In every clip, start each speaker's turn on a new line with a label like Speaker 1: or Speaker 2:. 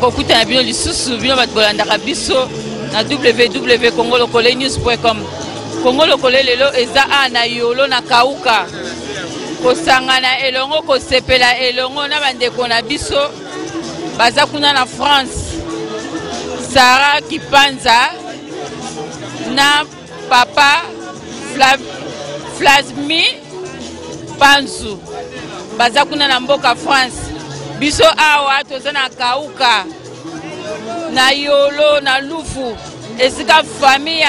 Speaker 1: tokokuta na bino lisusu bino bato bolandaka biso na www.congolocole-news.com. Congo Lokole lelo eza na yolo na kauka kosangana elongo kosepela elongo na bandeko na biso baza kuna na France. Sarah Kipanza na papa Flasmi Panzu baza kuna na mboka France. Biso awa toza na kauka na yolo na lufu esika famille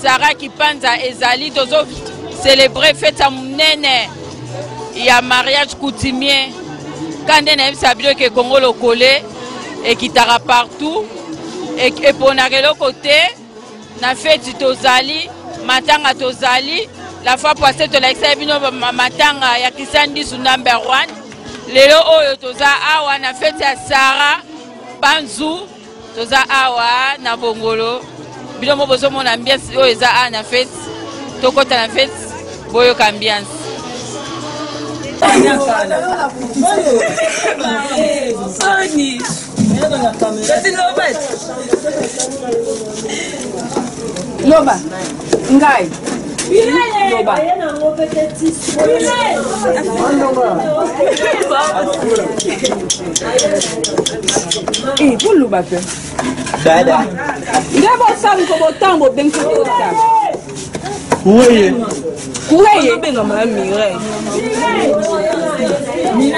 Speaker 1: Sarah Kipanza ezali tozo célébrer fête ya munene ya mariage coutumier kande na yebisa bino ke Congo Lokole ekitaka partout eponaka eloko te na fête tozali matanga tozali la fois passée tolakisa bino matanga ya Christian Disu number 1 lelo oyo toza awa na fête ya Sarah Panzu toza awa na Bongolo bino mo bozo mona ambiance oyo eza na fête tokota na fête boyo ka ambiance
Speaker 2: Loba ngai Loba pour Loba pe dada ngabo sam ko botambo benko ta oui benga ma mire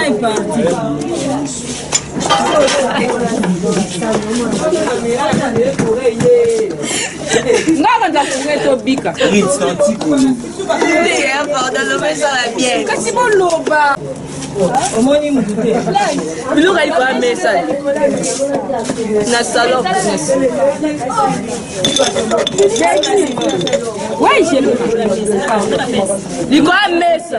Speaker 2: est parti ngaba ndakureto bika kasi boloba omoni mutute biloko ali kwa mesa na salon ouais j'ai le liko a mesa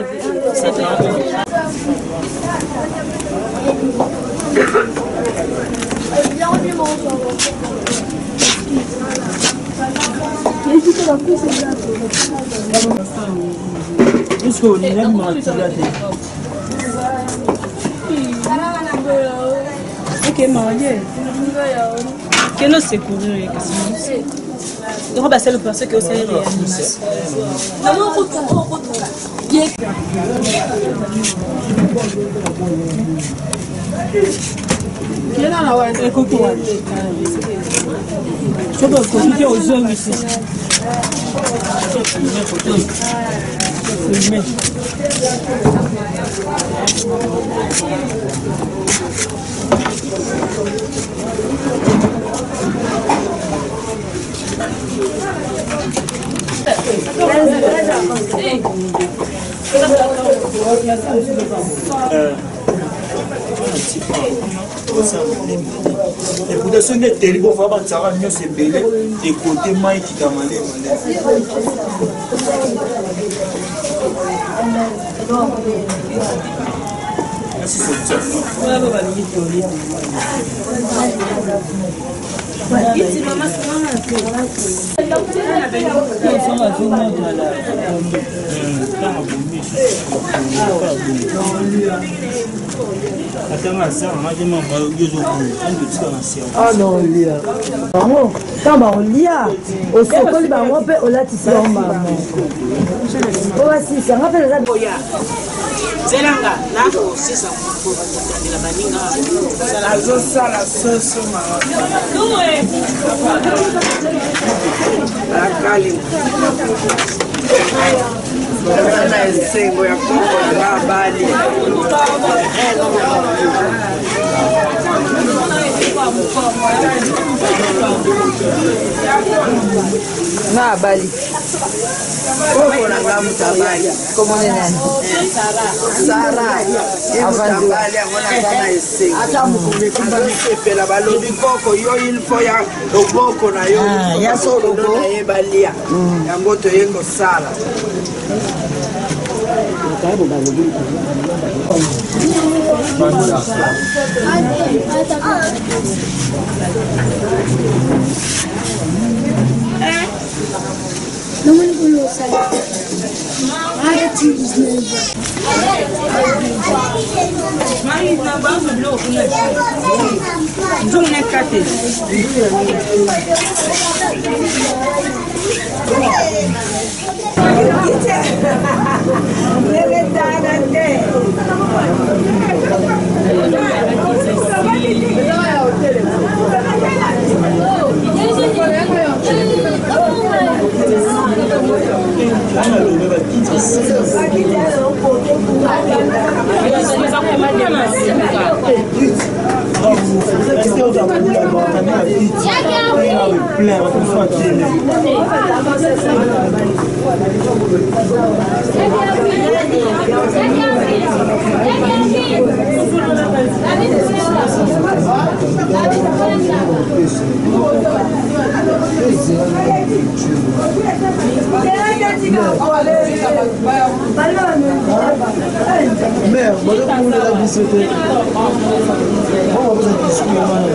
Speaker 2: ok, marié. Que non c'est couru donc bah c'est le passé que c'est réanimation. Qui est là la ouais écoute toi. Je dois consulter aux hommes ici.
Speaker 3: Et pour des sonnettes terribles, il faut avoir ça, c'est belé et côté maï qui t'a malé.
Speaker 4: Ah non, lia. Bango, quand on lia, au secours, bango peut on l'a tissé en maman. Oh si, ça rappelle la boya.
Speaker 5: Zelanga, là aussi ça pour la baninga. Ça la zone ça la sauce maman. La cali. Bana esengo ya Kongo na bali.
Speaker 4: Na bali.
Speaker 5: Koko na ngamu tabali.
Speaker 4: Comment on est?
Speaker 5: Sara. Avant bali ngona bana esengo. Acha mukube kumbana balobi koko yo il faut ya loboko na yo. Ya solo na yebalia. Yango to yengo sala.
Speaker 6: Mère, voilà pour la visiter. On va vous discuter.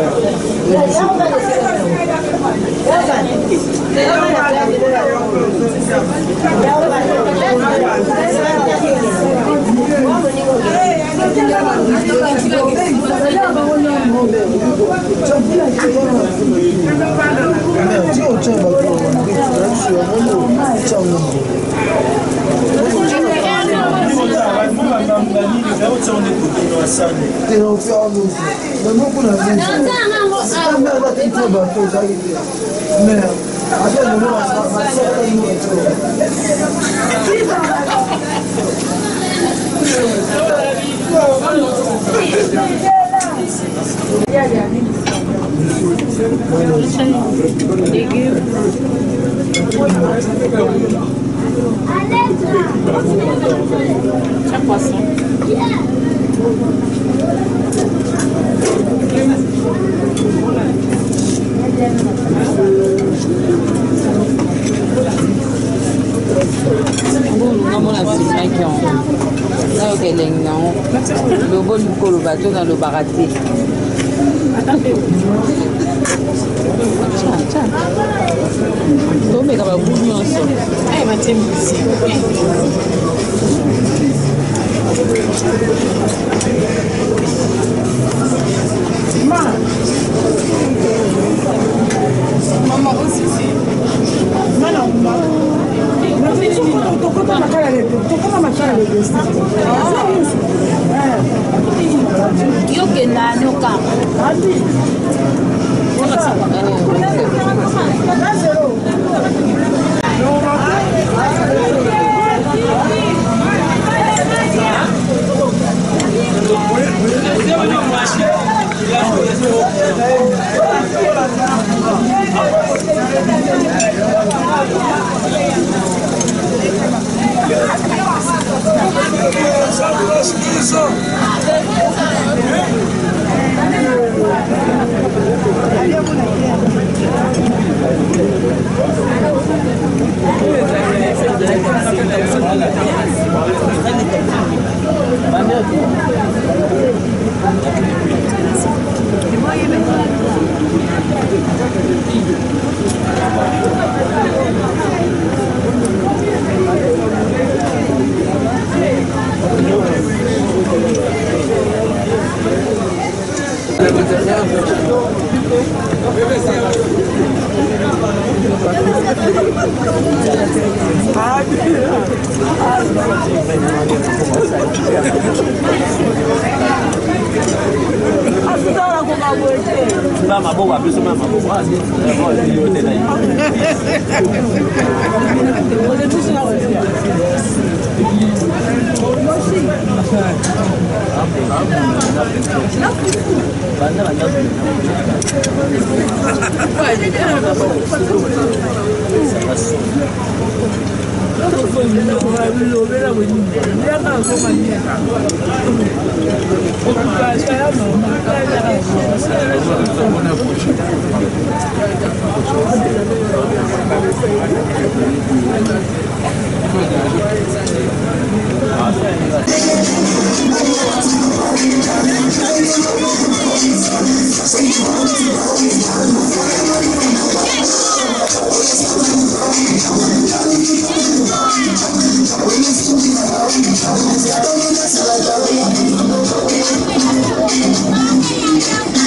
Speaker 7: Thank you.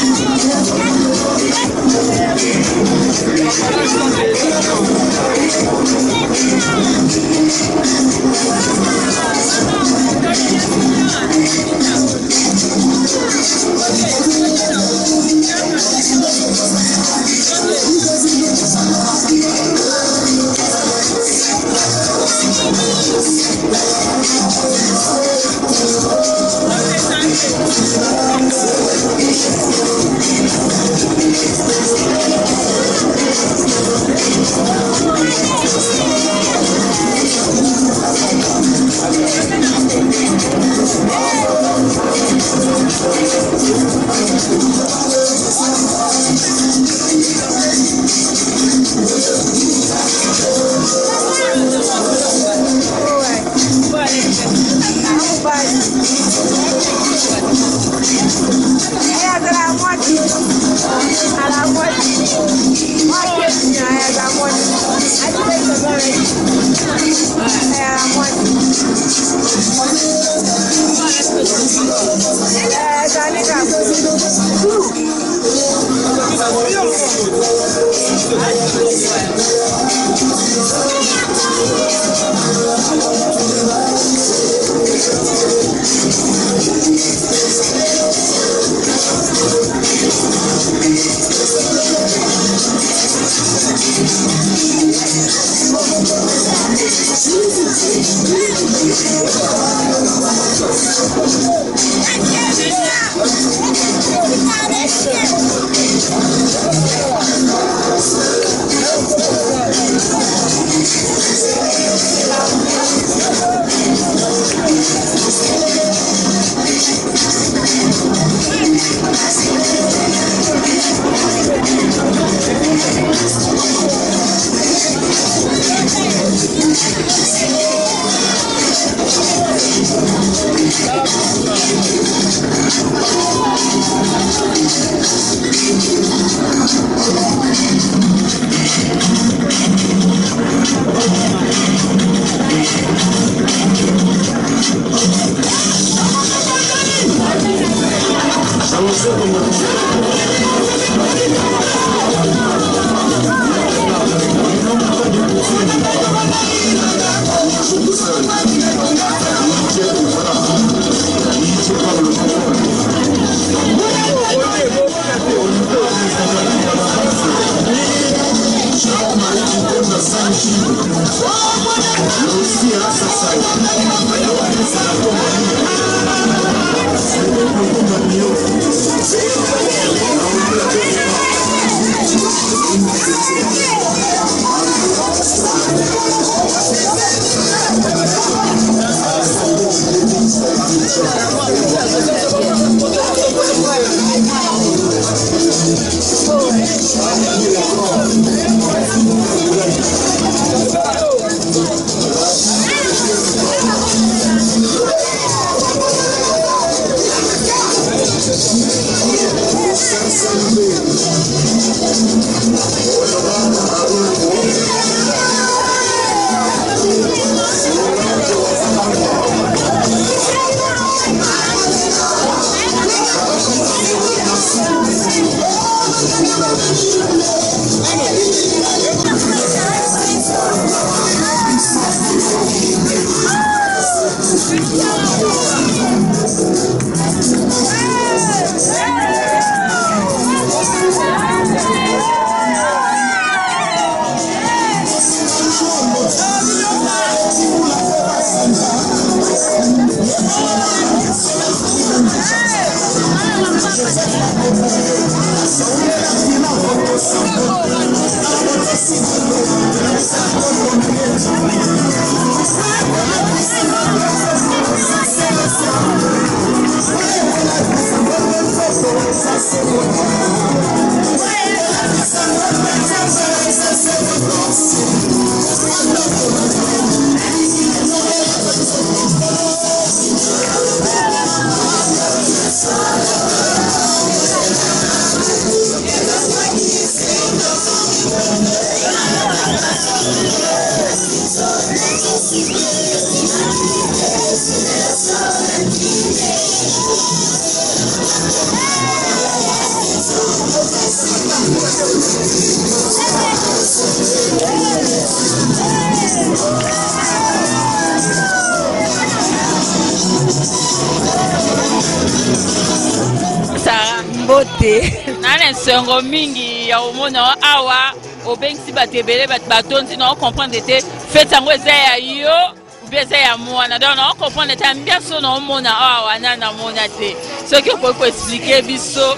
Speaker 1: Nana songo mingi ya omona awa obengisi batebele batonzi na comprendre te fait yango eza ya yo beza ya mwana donc na comprendre te ambiance na omona awa nana mona te soki okoki expliquer biso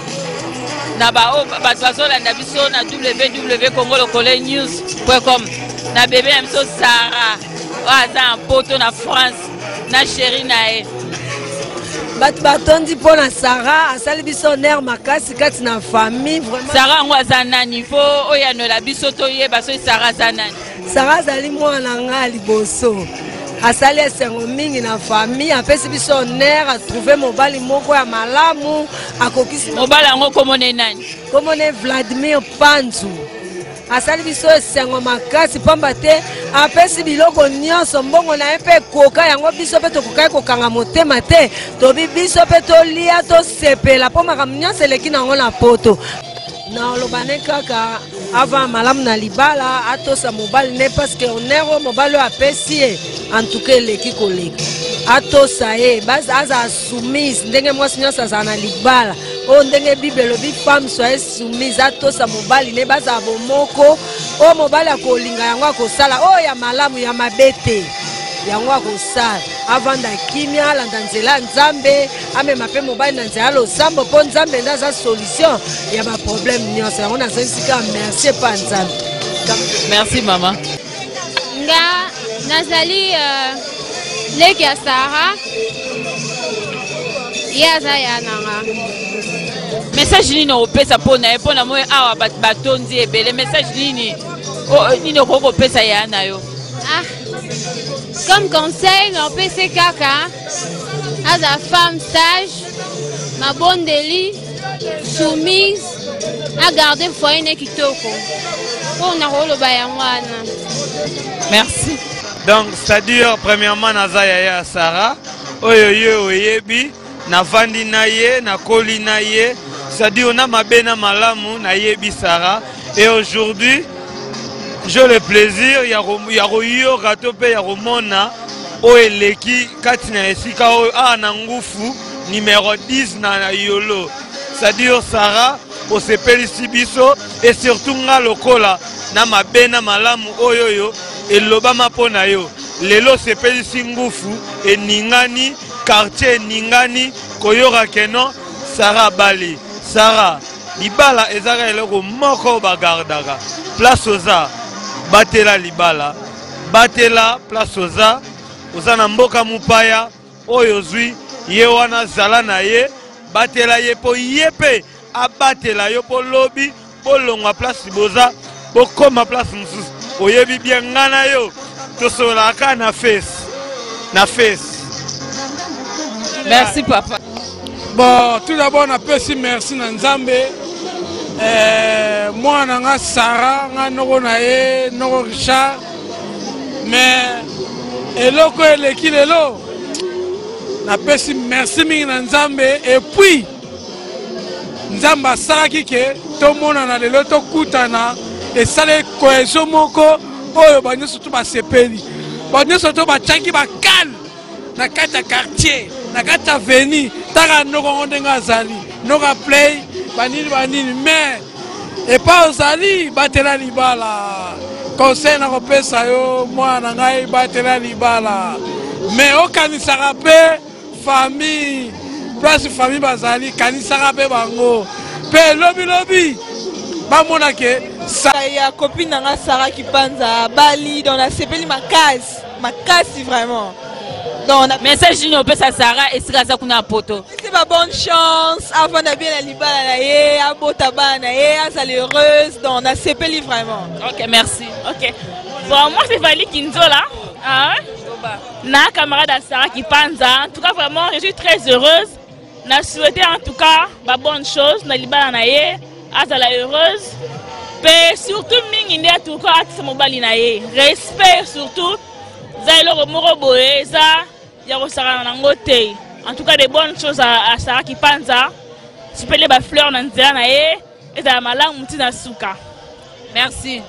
Speaker 1: na bato bazolanda biso na www.congolokolenews.com na bebe ya biso Sarah aza poto na France na chéri na ye
Speaker 4: bato batondi mpo na Sarah asali biso ner makasi kati na famille vraiment.
Speaker 1: Sarah ngo aza nani fo oyanola biso toyeba so Sarah aza nani?
Speaker 4: Sarah azali mwana nga liboso asali esengo mingi na famille apesi biso ner atrouve mobali moko ya malamu akokisi
Speaker 1: mobali yango komone nani?
Speaker 4: Komone Vladimir Panzu asali biso esengo makasi pamba te apesi biloko nyonso mbongo na ye mpe koka yango biso mpe tokokai kokanga motema te tobi biso mpe tolia tosepela mpo makambo nyonso eleki nango na poto na olobane kaka avant malamu na libala atosa mobali ne parceke onero mobali oyo apesi ye antuka eleki koleki atosa ye aza soumise ndenge mwasi nyonso azala na libala oyo ndenge bible elobi femme soyez soumise atosa mobali ne bazala bomoko oyo mobali akolinga yango akosala oyo ya malamu ya mabe te yango akosala avanda kimia alanda nzela ya nzambe amema mpe mobali na nzela ya losambo mpo nzambe nde aza solution ya baproblème nyonso yango nazalisika merci epa nzambe.
Speaker 1: Merci mama.
Speaker 7: Nga nazali leki ya Sarah ye aza ya nanga.
Speaker 1: Message nini opesa mpona ye mpona moye awa batondi ebele message nini okoki kopesa ya na yo?
Speaker 7: Comme conseil on peut se kaka aza femme sage mabondeli soumise a garder foyer ne kitoko on a roloba ya mwana.
Speaker 8: Merci. Donc c'est-à-dire premièrement naza ya Sarah oyo oyebi na vandi na ye na koli na ye c'est-à-dire on a ma bena malamu na yebi Sarah et aujourd'hui j'ai le plaisir ya royo gato pe ya romona o eleki katina esika o na ngufu numéro 10 na yolo, c'est-à-dire Sarah o sepeli sibiso et surtout nga lokola na ma bena malamu oyoyo eloba mapona yo lelo sepeli singufu e ningani quartier ningani koyora keno Sarah Bali Sarah libala ezaka eloko moko bagardaka place oza batela libala batela place oza na mboka mupaya oyo zwi ye wana zala na ye batela ye po yepe abatela yo po lobi bolongwa place boza bokoma place mususu oyebi bien ngana yo tosolaka na face
Speaker 1: Merci papa.
Speaker 9: Bon, tout d'abord on appelle si merci na Nzambe. Moi nga Sarah nga noko na ye noko Richard mais eloko eleki lelo na pesi merci mingi na Nzambe et puis Nzambe asalaki ke tomona na lelo tokutana esale cohésion moko oyo banyoso to basepeli banyoso to bachaki bakale na kati ya quartier na kati ya avenue taka noko ndenge azali noka play banini mais epa ozali batela libala conseil na kopesa yo mwana ngai batela libala mais okanisaka mpe famille place famille bazali kanisaka mpe bango mpe lobilobi bamona ke
Speaker 2: ya copine nanga Sarah Kipanza Bali dans la sepeli makasi vraiment. Donc
Speaker 1: message nous peut ça Sarah et ça kuna poto.
Speaker 2: C'est ma bonne chance avant de bien la libala na ye abota bana ye azali heureuse donc na sepeli vraiment.
Speaker 1: OK, merci.
Speaker 10: OK. Bon, moi c'est Vali Kinzola, hein? Na camarade Sarah Kipanza. En tout cas vraiment je suis très heureuse. Na souhaité en tout cas ba bonne chose na libala na ye azala heureuse. Mais surtout mingi ndia tout cas atisa mobali na ye. Respect surtout. Zailo moro boye za ya kosaka na ngote. En tout cas des bonnes choses à Sarah Kipanza. Sipele ba fleur na nzela na ye ezala malamu mutina suka.
Speaker 1: Merci.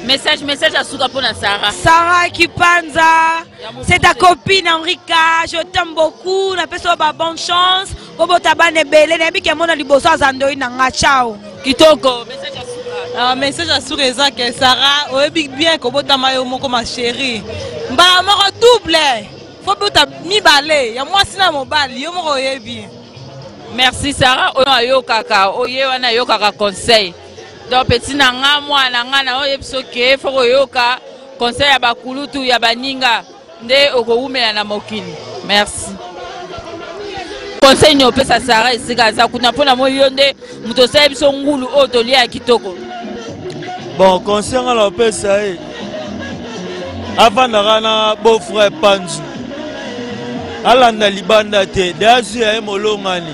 Speaker 1: Message à Souka pour Sarah.
Speaker 4: Sarah Kipanza, c'est ta copine Henrika, je t'aime beaucoup, na peso ba bonne chance. Bobo tabane bele, na biki mona liboso azandoi na nga ciao.
Speaker 1: Kitoko, message à Souka.
Speaker 2: Message à Souka ezaka Sarah, oyebi bien ko botama yo moko ma chérie. Mbala moko double. Faut bota mibale, ya mwasi na mobali, yo moko oyebi.
Speaker 1: Merci Sarah, oyo kaka, oye wana yo kaka conseil. Donc petit nanga mwana ngana oyebsoke foko yoka conseil ya bakulutu ya baninga nde okowumela na mokili. Merci. Conseil nyope sa Sarah esika za kuna pona moyo nde muto sa biso ngulu o to lia kitoko.
Speaker 3: Bon conseil ngala pesa e. Avant na beau frère Panzu. Alanda libanda te dazu ya molongani.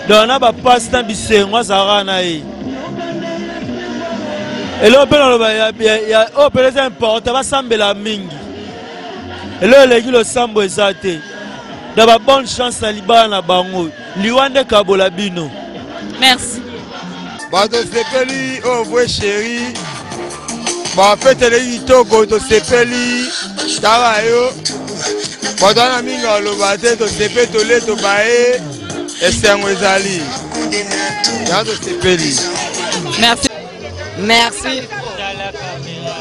Speaker 3: Donc na ba pasteur bisengwa Sarah na e. Et là, on peut les importer, on va sembler la mingi. Et là, le sambo est zate. D'abord, bonne chance à Liban à Bango. Liwande Kabolabino.
Speaker 1: Merci.
Speaker 11: Bato sepeli, oh, vous chérie. Bah, faites les Togo, to sepeli. Tarayo. Bato na minga, le bate, to sepeli, to le, to bae. Et c'est un wezali. Y'a to sepeli.
Speaker 1: Merci.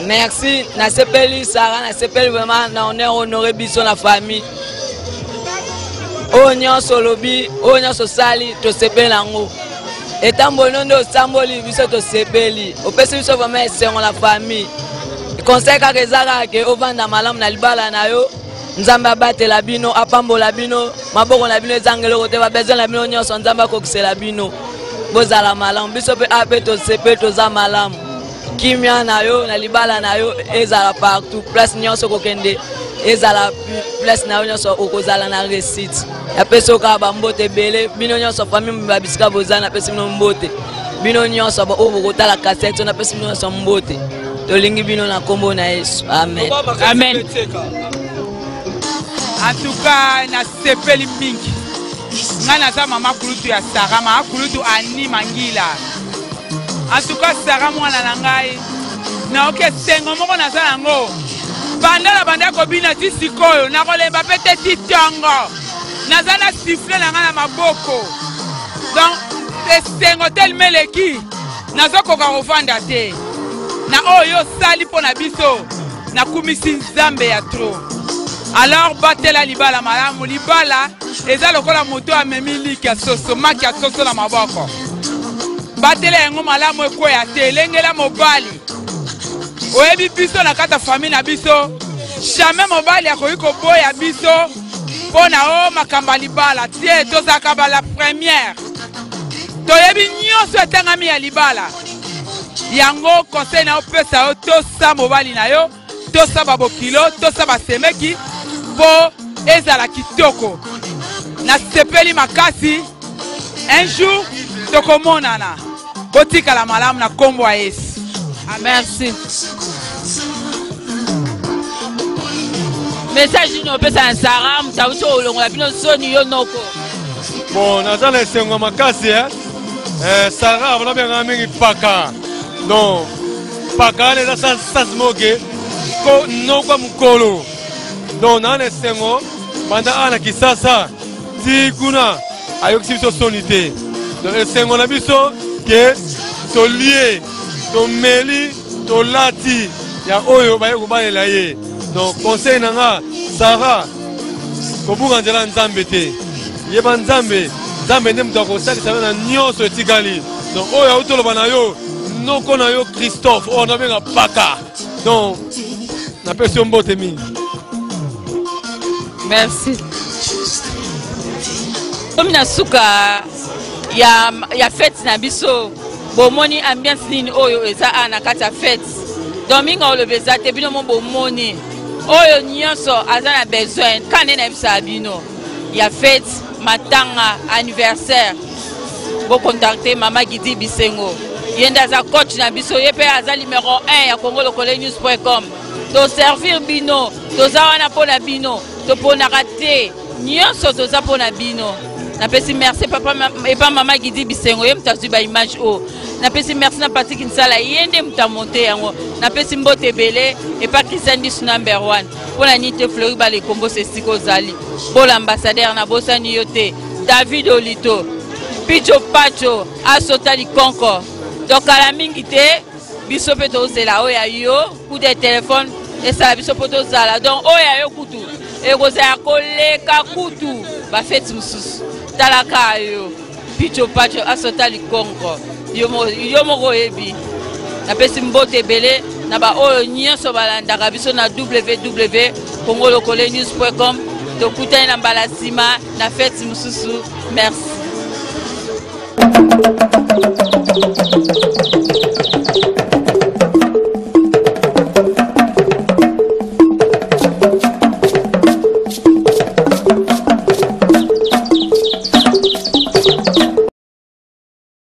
Speaker 12: Merci. Na sepeli Sarah, na sepeli vraiment na on est honoré biso la famille. Onyo solobi, onyo sosali to sepeli nango. Etambonondo samboli biso to sepeli. Opesi biso vraiment c'est la famille. Conseil ka kezaka ke ovanda malamu na libala na yo. Nzamba abatela bino, apambola bino, maboko na bino ezangelo kote ba besoin la bino nyonso nzamba kokisela bino. Bozala malamu biso pe ape to sepe to za malamu kimia na yo na libala na yo ezala partout place nyonso kokende ezala place na yo nyonso okozala na réussite ya peso ka ba mbote bele bino nyonso famille ba bisika bozana pesi bino mbote bino nyonso ba obo kotala cassette na pesi bino nyonso mbote to lingi bino na kombo na Yesu amen
Speaker 1: amen.
Speaker 13: En tout cas na sepeli mingi nga naza mama kulutu ya Sara, mama kulutu Ani Mangila. En tout cas Sara mwana na ngai na oke sengo moko naza nango banda na banda kobina ti sikoyo nakolemba pe te ti tongo naza na siffle na nga na maboko donc esengo telema eleki nazokoka kovanda te na oyo osali mpo na biso nakumisi nzambe ya tro. Alors batela libala malamu, libala eza lokola moto amemi liki ya soso, maki ya soso na maboko. Batela yango malamu ekoya te, elengela mobali. Oyebi biso na kata famille na biso, jamais mobali akoki koboya biso pona o makamba libala. Tie tozaka ba la première. Toyebi nyonso etangami ya libala. Yango conseil na opesa yo tosa mobali na yo, tosa babokilo, tosa basemeki po ezala kitoko. Na sepeli makasi un jour tokomonana. Botika la malamu na kombo ya Yesu.
Speaker 1: Merci. Message no pesa na Sara mtauto olongola bino soni yo noko.
Speaker 11: Bon, naza na esengo makasi Sara abona benga mingi paka. Donc paka eza sans moke ko noko mukolo. Donc na esengo banda ana kisasa ti kuna ayokisi biso soni te. Donc esengo na biso ke to lié to meli to lati ya oyo baye kobalela ye. Donc conseil nanga Sara kobunga nzela nzambe te yeba nzambe nzambe nde moto akosalisa na nyonso etikali. Donc oyo autoloba na yo noko na yo Christophe oyo nabenga paka. Donc napesi yo mbote mingi.
Speaker 1: Merci. Comme na suka ya fête na biso bomoni ambiance nini oyo eza ana kata fête. Domingo olobeza te bino mo bomoni oyo nyonso aza na besoin kane na bisa bino ya fête matanga anniversaire bo contacter mama Gidi Bisengo yenda za coach na biso yepe aza numéro 1 ya congolocolenews.com to servir bino to za wana pona bino to pona raté nyonso to za pona bino. Napesi merci papa et pas mama Gidi Bisengo yem tazu ba image o. Napesi merci na Patrick Nsala yende mutamonte yango. Napesi mbote belé et pas Christian dis number 1. Pour la nite Fleury ba le combo c'est Siko Zali. Pour l'ambassadeur na bosani yote David Olito. Picho Pacho Asotali Konko. Donc à la mingi te biso peto zela oya yo coup de téléphone et ça biso poto zala. Donc oya yo kutu. Et goza koleka kutu ba fête mususu. Talaka yo Picho Pacho Asotali Konko. Yomo goyebi. Napesi mbote belé na ba oyo nyonso balandaka biso na www.congolocolenews.com to kutana na balasima na fête mususu. Merci.